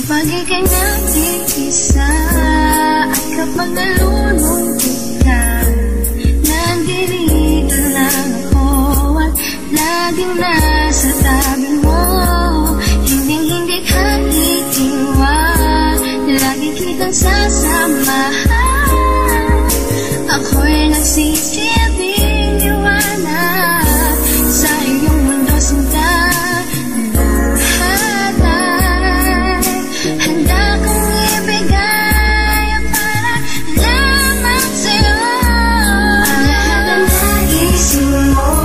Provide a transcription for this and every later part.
Kapag ika'y nag-iisa at kapag nalulungkot ka, nandito lang ako at laging nasa tabi mo. Hindi ka iiwan, lagi kitang sasamahan. Ako'y nagsisilbing liwanag sa iyong mundo, sinta. Lahat ay handa kong ibigay para lamang sa'yo. Ang lahat ng naisip mo,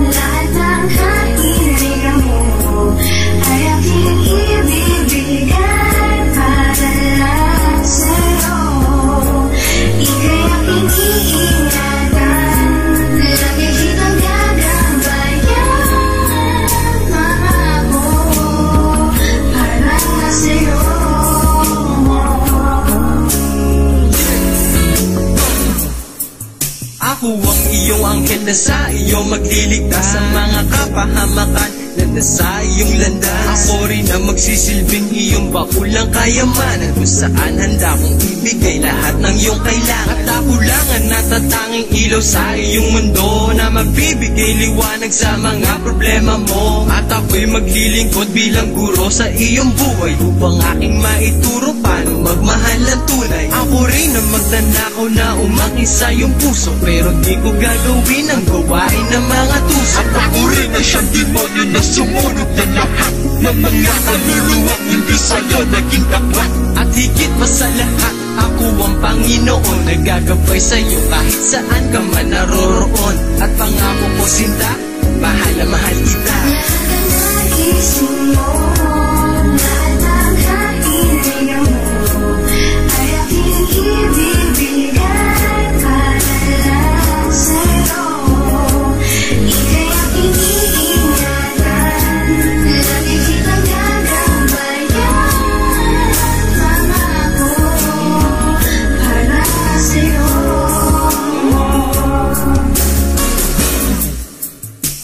lahat ng kahilingan mo, ay aking ibibigay para lang sa'yo. Ika'y aking iingatan, lagi kitang gagabayan, mahal ko, para lang sa'yo. Ako ang iyong anghel na sa iyo magliligtas sa mga kapahamakan na nasa iyong landas. Ako rin ang magsisilbing iyong bakulang kayamanan, kung saan handa kong ibigay lahat ng iyong kailangan. At ako lang ang natatanging ilaw sa iyong mundo na mabibigay liwanag sa mga problema mo. At ako'y maglilingkod bilang guro sa iyong buhay upang aking maituro paano magmahal ng tunay. Ako rin ang magnanakaw na umaki sa iyong puso, pero di ko gagawin ang gawain ng mga tuso. At ako rin ang siyang demonyo na sumunod na lahat ng mga kaluluwang hindi sa'yo naging tapat. At higit pa sa lahat, ako ang Panginoon, nagagabay sa'yo kahit saan ka man naroroon. At pangako ko, sinta, mahal na mahal kita. Lahat ng naisip mo, lahat ng kahilingan mo, ay aking ibibigay para lang sa'yo. Ika'y aking iingatan, lagi kitang gagabayan, mahal ko, para lang sa'yo.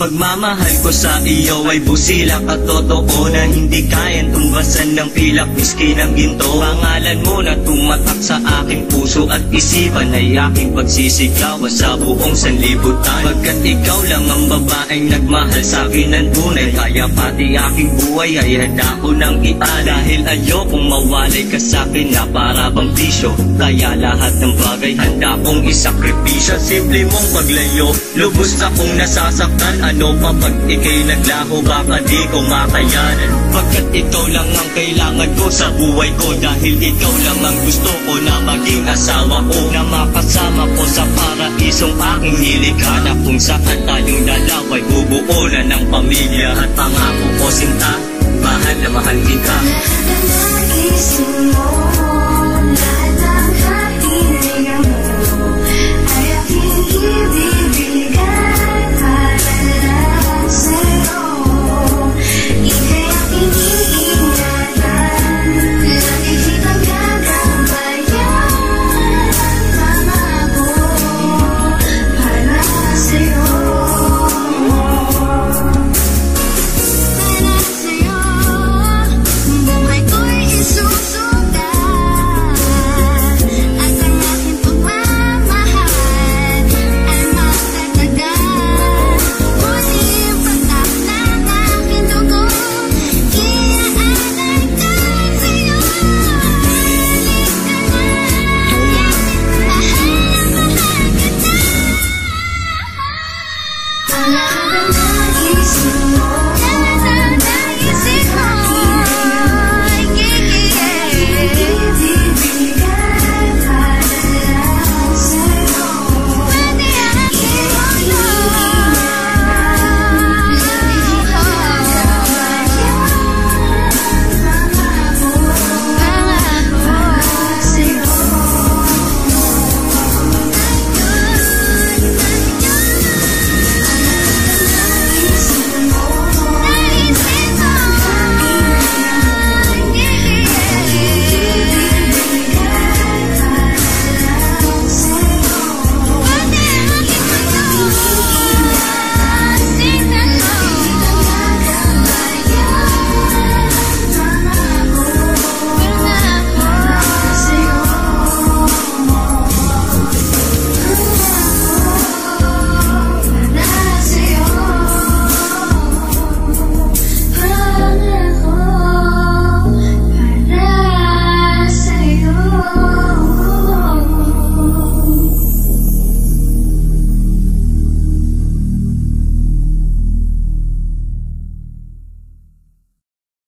Pagmamahal ko sa iyo ay busilak at totoo na hindi kayang tumbasan ng pilak miski ng ginto. Pangalan mo na tumatak sa aking puso at isipan ay aking pagsisigawan sa buong sanlibutan. Pagkat ikaw lang ang babaeng nagmahal sa akin ng tunay, kaya pati aking buhay ay handa ko nang iaan. Dahil ayokong mawalay ka sa akin na para bang bisyo, kaya lahat ng bagay handa kong isakripisyo. Simple mong paglayo, lubos akong nasasaktan. Ano pa pag ika'y naglaho, baka di ko makayanan. Pagkat ikaw lang ang kailangan ko sa buhay ko, dahil ikaw lang ang gusto ko na maging asawa ko, na makasama ko sa paraisong aking nilikha, na kung saan tayong dalaway bubuo na ng pamilya. At pangako ko, sinta, mahal na mahal kita. Lahat ng naisip mo,